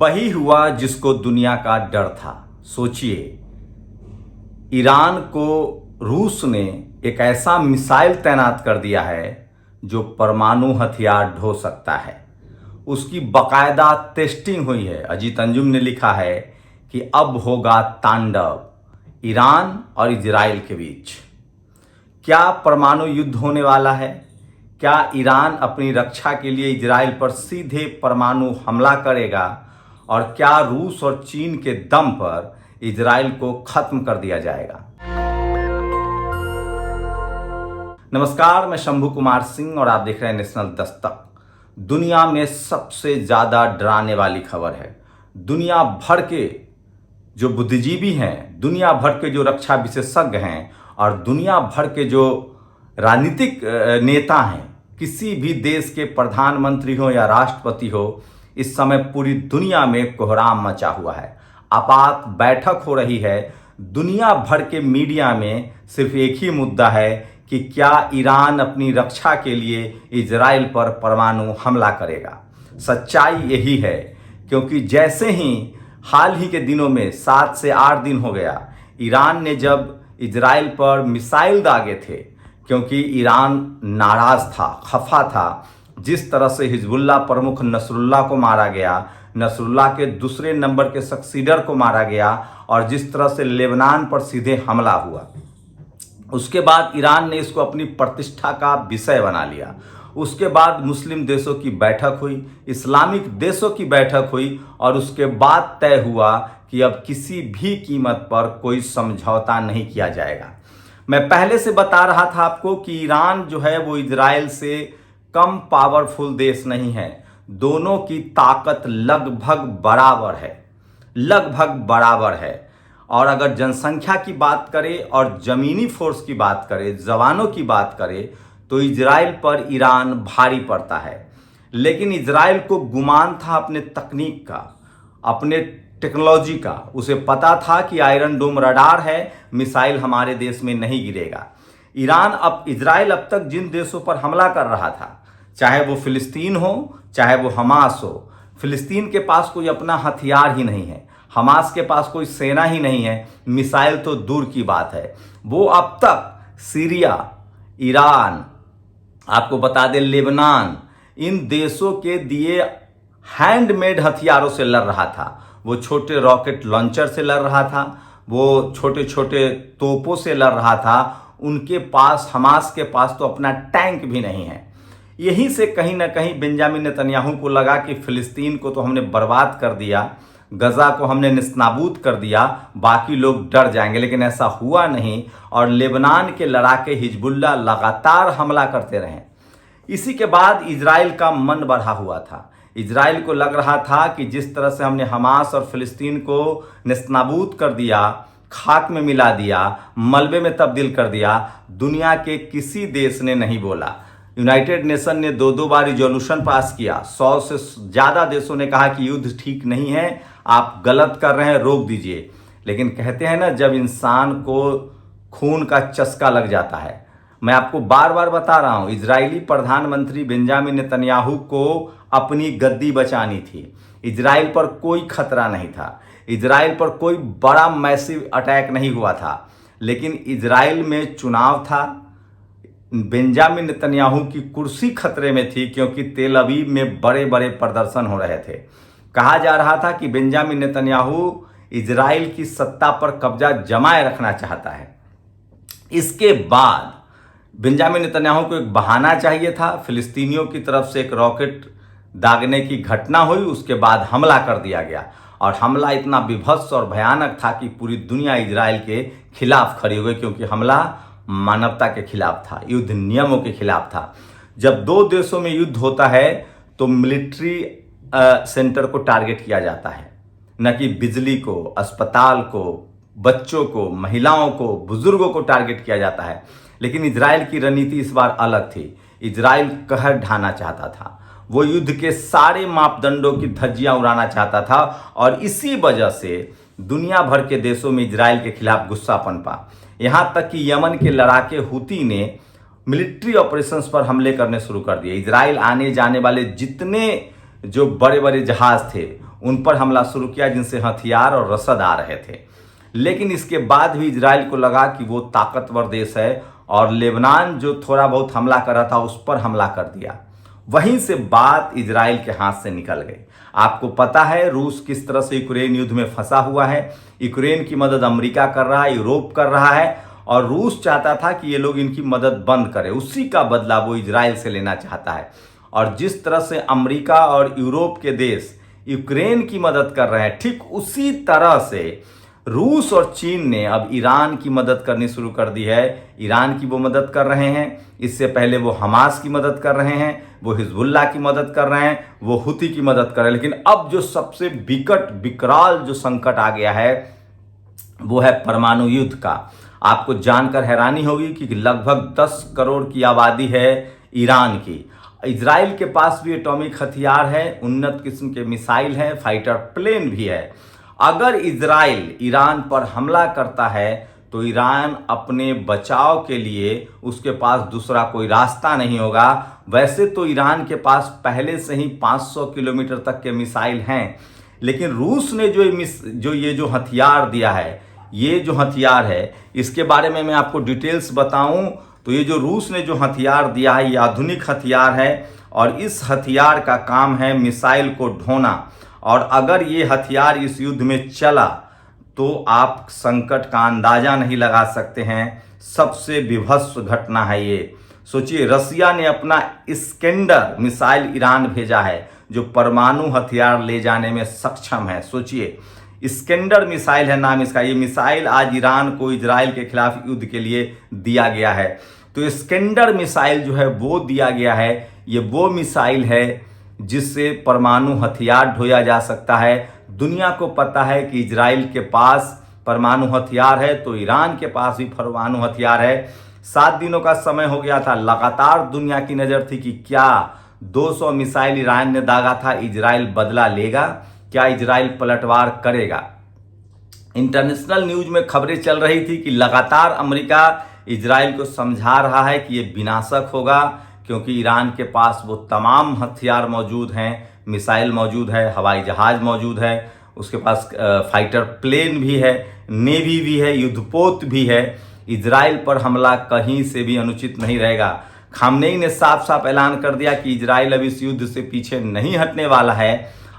वही हुआ जिसको दुनिया का डर था। सोचिए, ईरान को रूस ने एक ऐसा मिसाइल तैनात कर दिया है जो परमाणु हथियार ढो सकता है। उसकी बाकायदा टेस्टिंग हुई है। अजीत अंजुम ने लिखा है कि अब होगा तांडव ईरान और इजराइल के बीच। क्या परमाणु युद्ध होने वाला है? क्या ईरान अपनी रक्षा के लिए इजराइल पर सीधे परमाणु हमला करेगा? और क्या रूस और चीन के दम पर इजराइल को खत्म कर दिया जाएगा? नमस्कार, मैं शंभू कुमार सिंह और आप देख रहे हैं नेशनल दस्तक। दुनिया में सबसे ज्यादा डराने वाली खबर है। दुनिया भर के जो बुद्धिजीवी हैं, दुनिया भर के जो रक्षा विशेषज्ञ हैं और दुनिया भर के जो राजनीतिक नेता हैं, किसी भी देश के प्रधानमंत्री हो या राष्ट्रपति हो, इस समय पूरी दुनिया में कोहराम मचा हुआ है। आपात बैठक हो रही है। दुनिया भर के मीडिया में सिर्फ एक ही मुद्दा है कि क्या ईरान अपनी रक्षा के लिए इजराइल पर परमाणु हमला करेगा। सच्चाई यही है, क्योंकि जैसे ही हाल ही के दिनों में 7 से 8 दिन हो गया, ईरान ने जब इजराइल पर मिसाइल दागे थे, क्योंकि ईरान नाराज था, खफा था। जिस तरह से हिजबुल्लाह प्रमुख नसरुल्लाह को मारा गया, नसरुल्लाह के दूसरे नंबर के सक्सीडर को मारा गया और जिस तरह से लेबनान पर सीधे हमला हुआ, उसके बाद ईरान ने इसको अपनी प्रतिष्ठा का विषय बना लिया। उसके बाद मुस्लिम देशों की बैठक हुई, इस्लामिक देशों की बैठक हुई और उसके बाद तय हुआ कि अब किसी भी कीमत पर कोई समझौता नहीं किया जाएगा। मैं पहले से बता रहा था आपको कि ईरान जो है वो इजराइल से कम पावरफुल देश नहीं है। दोनों की ताकत लगभग बराबर है, लगभग बराबर है। और अगर जनसंख्या की बात करें और जमीनी फोर्स की बात करें, जवानों की बात करें, तो इजराइल पर ईरान भारी पड़ता है। लेकिन इजराइल को गुमान था अपने तकनीक का, अपने टेक्नोलॉजी का। उसे पता था कि आयरन डोम रडार है, मिसाइल हमारे देश में नहीं गिरेगा। इजराइल अब तक जिन देशों पर हमला कर रहा था, चाहे वो फिलिस्तीन हो, चाहे वो हमास हो। फिलिस्तीन के पास कोई अपना हथियार ही नहीं है, हमास के पास कोई सेना ही नहीं है, मिसाइल तो दूर की बात है। वो अब तक सीरिया, ईरान, आपको बता दें लेबनान, इन देशों के दिए हैंडमेड हथियारों से लड़ रहा था। वो छोटे रॉकेट लॉन्चर से लड़ रहा था, वो छोटे छोटे तोपों से लड़ रहा था। उनके पास, हमास के पास तो अपना टैंक भी नहीं है। यहीं से कहीं ना कहीं बेंजामिन नेतन्याहू को लगा कि फिलिस्तीन को तो हमने बर्बाद कर दिया, गजा को हमने निस्नाबूद कर दिया, बाकी लोग डर जाएंगे। लेकिन ऐसा हुआ नहीं और लेबनान के लड़ाके हिजबुल्लाह लगातार हमला करते रहे। इसी के बाद इजराइल का मन बढ़ा हुआ था। इजराइल को लग रहा था कि जिस तरह से हमने हमास और फिलिस्तीन को निस्नाबूद कर दिया, खाक में मिला दिया, मलबे में तब्दील कर दिया, दुनिया के किसी देश ने नहीं बोला। यूनाइटेड नेशन ने 2 बार रिजोल्यूशन पास किया। 100 से ज़्यादा देशों ने कहा कि युद्ध ठीक नहीं है, आप गलत कर रहे हैं, रोक दीजिए। लेकिन कहते हैं ना, जब इंसान को खून का चस्का लग जाता है। मैं आपको बार बार बता रहा हूँ, इजरायली प्रधानमंत्री बेंजामिन नेतन्याहू को अपनी गद्दी बचानी थी। इजराइल पर कोई खतरा नहीं था, इजराइल पर कोई बड़ा मैसिव अटैक नहीं हुआ था। लेकिन इजराइल में चुनाव था, बेंजामिन नेतन्याहू की कुर्सी खतरे में थी, क्योंकि तेल अवीव में बड़े बड़े प्रदर्शन हो रहे थे। कहा जा रहा था कि बेंजामिन नेतन्याहू इजराइल की सत्ता पर कब्जा जमाए रखना चाहता है। इसके बाद बेंजामिन नेतन्याहू को एक बहाना चाहिए था। फिलिस्तीनियों की तरफ से एक रॉकेट दागने की घटना हुई, उसके बाद हमला कर दिया गया और हमला इतना विभत्स और भयानक था कि पूरी दुनिया इजराइल के खिलाफ खड़ी हो गई, क्योंकि हमला मानवता के खिलाफ था, युद्ध नियमों के खिलाफ था। जब 2 देशों में युद्ध होता है तो मिलिट्री सेंटर को टारगेट किया जाता है, न कि बिजली को, अस्पताल को, बच्चों को, महिलाओं को, बुजुर्गों को टारगेट किया जाता है। लेकिन इजराइल की रणनीति इस बार अलग थी। इजराइल कहर ढाना चाहता था, वो युद्ध के सारे मापदंडों की धज्जियां उड़ाना चाहता था और इसी वजह से दुनिया भर के देशों में इजराइल के खिलाफ गुस्सा पनपा। यहां तक कि यमन के लड़ाके हुती ने मिलिट्री ऑपरेशंस पर हमले करने शुरू कर दिए। इजराइल आने जाने वाले जितने जो बड़े बड़े जहाज थे उन पर हमला शुरू किया जिनसे हथियार और रसद आ रहे थे। लेकिन इसके बाद भी इजराइल को लगा कि वो ताकतवर देश है और लेबनान जो थोड़ा बहुत हमला कर रहा था उस पर हमला कर दिया। वहीं से बात इजराइल के हाथ से निकल गई। आपको पता है रूस किस तरह से यूक्रेन युद्ध में फंसा हुआ है। यूक्रेन की मदद अमेरिका कर रहा है, यूरोप कर रहा है और रूस चाहता था कि ये लोग इनकी मदद बंद करें। उसी का बदला वो इजराइल से लेना चाहता है। और जिस तरह से अमेरिका और यूरोप के देश यूक्रेन की मदद कर रहे हैं, ठीक उसी तरह से रूस और चीन ने अब ईरान की मदद करनी शुरू कर दी है। ईरान की वो मदद कर रहे हैं, इससे पहले वो हमास की मदद कर रहे हैं, वो हिजबुल्लाह की मदद कर रहे हैं, वो हुती की मदद कर रहे हैं। लेकिन अब जो सबसे विकराल जो संकट आ गया है वो है परमाणु युद्ध का। आपको जानकर हैरानी होगी कि लगभग 10 करोड़ की आबादी है ईरान की। इजराइल के पास भी एटॉमिक हथियार है, उन्नत किस्म के मिसाइल है, फाइटर प्लेन भी है। अगर इजराइल ईरान पर हमला करता है तो ईरान अपने बचाव के लिए उसके पास दूसरा कोई रास्ता नहीं होगा। वैसे तो ईरान के पास पहले से ही 500 किलोमीटर तक के मिसाइल हैं, लेकिन रूस ने जो हथियार दिया है, ये जो हथियार है इसके बारे में मैं आपको डिटेल्स बताऊं तो ये जो रूस ने जो हथियार दिया है ये आधुनिक हथियार है और इस हथियार का काम है मिसाइल को ढोना। और अगर ये हथियार इस युद्ध में चला तो आप संकट का अंदाजा नहीं लगा सकते हैं। सबसे विभत्स घटना है ये। सोचिए, रसिया ने अपना इस्केंडर मिसाइल ईरान भेजा है जो परमाणु हथियार ले जाने में सक्षम है। सोचिए, इस्केंडर मिसाइल है नाम इसका। ये मिसाइल आज ईरान को इजराइल के खिलाफ युद्ध के लिए दिया गया है। तो इस्केंडर मिसाइल जो है वो दिया गया है। ये वो मिसाइल है जिससे परमाणु हथियार ढोया जा सकता है। दुनिया को पता है कि इजराइल के पास परमाणु हथियार है तो ईरान के पास भी परमाणु हथियार है। 7 दिनों का समय हो गया था, लगातार दुनिया की नज़र थी कि क्या 200 मिसाइल ईरान ने दागा था, इजराइल बदला लेगा, क्या इजराइल पलटवार करेगा। इंटरनेशनल न्यूज में खबरें चल रही थी कि लगातार अमेरिका इजराइल को समझा रहा है कि ये विनाशक होगा क्योंकि ईरान के पास वो तमाम हथियार मौजूद हैं, मिसाइल मौजूद है, हवाई जहाज़ मौजूद है, उसके पास फाइटर प्लेन भी है, नेवी भी है, युद्धपोत भी है। इजराइल पर हमला कहीं से भी अनुचित नहीं रहेगा। खामनेई ने साफ साफ ऐलान कर दिया कि इजराइल अब इस युद्ध से पीछे नहीं हटने वाला है।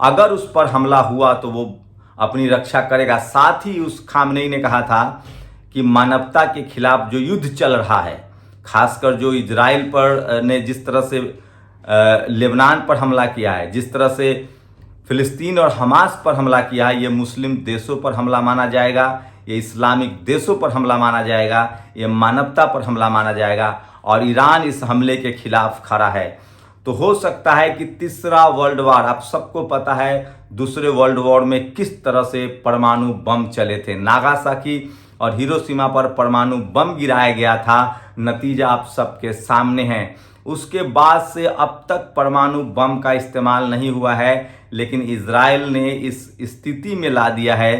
अगर उस पर हमला हुआ तो वो अपनी रक्षा करेगा। साथ ही उस खामनेई ने कहा था कि मानवता के खिलाफ जो युद्ध चल रहा है, खासकर जो इजराइल पर ने जिस तरह से लेबनान पर हमला किया है, जिस तरह से फिलिस्तीन और हमास पर हमला किया है, ये मुस्लिम देशों पर हमला माना जाएगा, ये इस्लामिक देशों पर हमला माना जाएगा, ये मानवता पर हमला माना जाएगा और ईरान इस हमले के खिलाफ खड़ा है। तो हो सकता है कि तीसरा वर्ल्ड वार, आप सबको पता है दूसरे वर्ल्ड वॉर में किस तरह से परमाणु बम चले थे। नागासाकी और हिरोशिमा पर परमाणु बम गिराया गया था, नतीजा आप सबके सामने है। उसके बाद से अब तक परमाणु बम का इस्तेमाल नहीं हुआ है, लेकिन इजराइल ने इस स्थिति में ला दिया है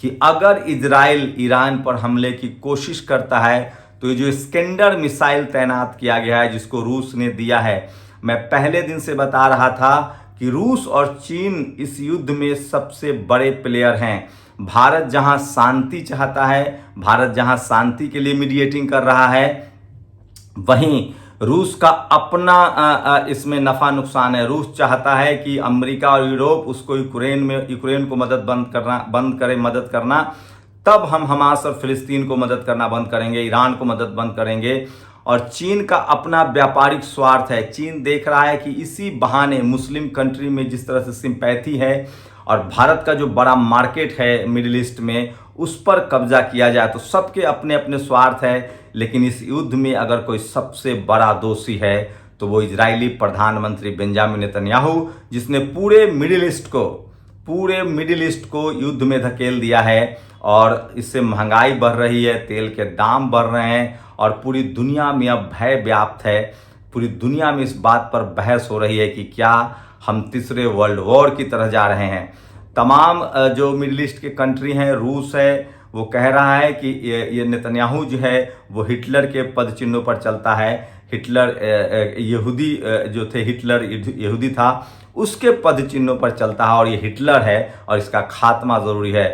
कि अगर इजराइल ईरान पर हमले की कोशिश करता है तो ये जो इस्केंडर मिसाइल तैनात किया गया है जिसको रूस ने दिया है, मैं पहले दिन से बता रहा था कि रूस और चीन इस युद्ध में सबसे बड़े प्लेयर हैं। भारत जहां शांति चाहता है, भारत जहां शांति के लिए मीडिएटिंग कर रहा है, वहीं रूस का अपना इसमें नफा नुकसान है। रूस चाहता है कि अमेरिका और यूरोप उसको यूक्रेन को बंद करे मदद करना, तब हम हमास और फिलिस्तीन को मदद करना बंद करेंगे, ईरान को मदद बंद करेंगे। और चीन का अपना व्यापारिक स्वार्थ है। चीन देख रहा है कि इसी बहाने मुस्लिम कंट्री में जिस तरह से सिंपैथी है और भारत का जो बड़ा मार्केट है मिडिल ईस्ट में, उस पर कब्जा किया जाए। तो सबके अपने अपने स्वार्थ है, लेकिन इस युद्ध में अगर कोई सबसे बड़ा दोषी है तो वो इजरायली प्रधानमंत्री बेंजामिन नेतन्याहू, जिसने पूरे मिडिल ईस्ट को युद्ध में धकेल दिया है। और इससे महंगाई बढ़ रही है, तेल के दाम बढ़ रहे हैं और पूरी दुनिया में अब भय व्याप्त है। पूरी दुनिया में इस बात पर बहस हो रही है कि क्या हम तीसरे वर्ल्ड वॉर की तरह जा रहे हैं। तमाम जो मिडिल ईस्ट के कंट्री हैं, रूस है, वो कह रहा है कि ये नेतन्याहू जो है वो हिटलर के पद चिन्हों पर चलता है। हिटलर यहूदी जो थे, हिटलर यहूदी था, उसके पद चिन्हों पर चलता है और ये हिटलर है और इसका खात्मा ज़रूरी है।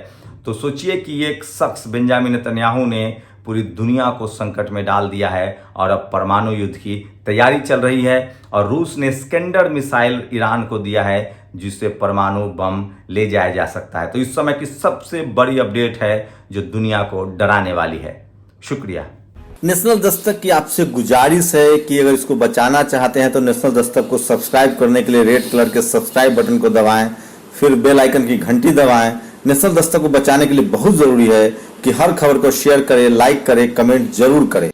तो सोचिए कि एक शख्स बेंजामिन नेतन्याहू ने पूरी दुनिया को संकट में डाल दिया है और अब परमाणु युद्ध की तैयारी चल रही है और रूस ने स्कैंडर मिसाइल ईरान को दिया है जिससे परमाणु बम ले जाया जा सकता है। तो इस समय की सबसे बड़ी अपडेट है जो दुनिया को डराने वाली है। शुक्रिया। नेशनल दस्तक की आपसे गुजारिश है कि अगर इसको बचाना चाहते हैं तो नेशनल दस्तक को सब्सक्राइब करने के लिए रेड कलर के सब्सक्राइब बटन को दबाएं, फिर बेल आइकन की घंटी दबाएं। नेशनल दस्तक को बचाने के लिए बहुत ज़रूरी है कि हर खबर को शेयर करें, लाइक करें, कमेंट जरूर करें।